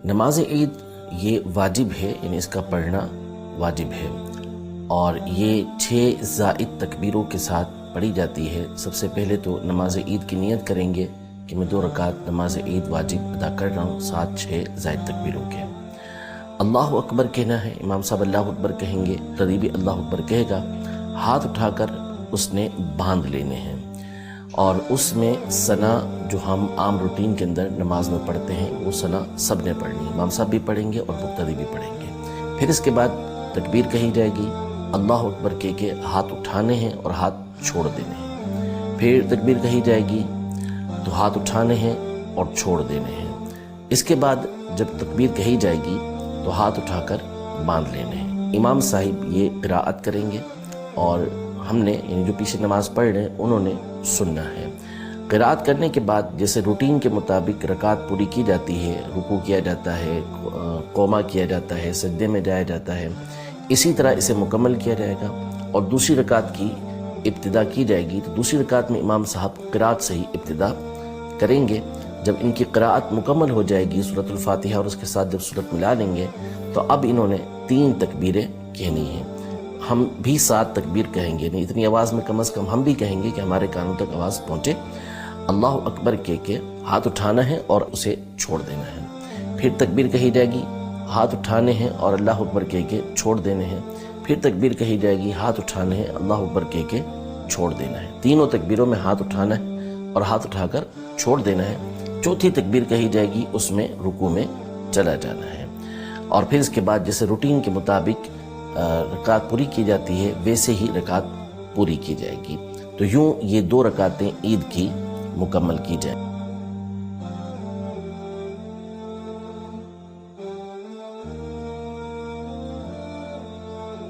نماز عید یہ واجب ہے، یعنی اس کا پڑھنا واجب ہے، اور یہ 6 زائد تکبیروں کے ساتھ پڑھی جاتی ہے۔ سب سے پہلے تو نماز عید کی نیت کریں گے کہ میں 2 رکعت نماز عید واجب ادا کر رہا ہوں، ساتھ 6 زائد تکبیروں کے۔ اللہ اکبر کہنا ہے، امام صاحب اللہ اکبر کہیں گے، قریبی اللہ اکبر کہے گا، ہاتھ اٹھا کر اس نے باندھ لینے ہیں، اور اس میں ثنا جو ہم عام روٹین کے اندر نماز میں پڑھتے ہیں وہ ثنا سب نے پڑھنی ہے، امام صاحب بھی پڑھیں گے اور مقتدی بھی پڑھیں گے۔ پھر اس کے بعد تکبیر کہی جائے گی، اللہ اکبر کہہ کے ہاتھ اٹھانے ہیں اور ہاتھ چھوڑ دینے ہیں۔ پھر تکبیر کہی جائے گی تو ہاتھ اٹھانے ہیں اور چھوڑ دینے ہیں۔ اس کے بعد جب تکبیر کہی جائے گی تو ہاتھ اٹھا کر باندھ لینے ہیں۔ امام صاحب یہ قراءت کریں گے اور ہم نے یعنی جو پیچھے نماز پڑھ رہے ہیں انہوں نے سننا ہے۔ قراءت کرنے کے بعد جیسے روٹین کے مطابق رکعت پوری کی جاتی ہے، رکوع کیا جاتا ہے، قومہ کیا جاتا ہے، سجدے میں جایا جاتا ہے، اسی طرح اسے مکمل کیا جائے گا، اور دوسری رکعت کی ابتدا کی جائے گی۔ تو دوسری رکعت میں امام صاحب قراءت سے ہی ابتدا کریں گے۔ جب ان کی قراءت مکمل ہو جائے گی سورۃ الفاتحہ اور اس کے ساتھ جب سورت ملا لیں گے تو اب انہوں نے 3 تکبیریں کہنی ہیں۔ ہم بھی 7 تکبیر کہیں گے، نہیں اتنی آواز میں کم از کم ہم بھی کہیں گے کہ ہمارے کانوں تک آواز پہنچے۔ اللہ اکبر کہہ کے ہاتھ اٹھانا ہے اور اسے چھوڑ دینا ہے۔ پھر تکبیر کہی جائے گی، ہاتھ اٹھانے ہیں اور اللہ اکبر کہہ کے چھوڑ دینے ہیں۔ پھر تکبیر کہی جائے گی، ہاتھ اٹھانے ہیں، اللہ اکبر کہہ کے چھوڑ دینا ہے۔ تینوں تکبیروں میں ہاتھ اٹھانا ہے اور ہاتھ اٹھا کر چھوڑ دینا ہے۔ چوتھی تکبیر کہی جائے گی، اس میں رکوع میں چلا جانا ہے، اور پھر اس کے بعد جیسے روٹین کے مطابق رکعت پوری کی جاتی ہے ویسے ہی رکعت پوری کی جائے گی۔ تو یوں یہ 2 رکعتیں عید کی مکمل کی جائیں۔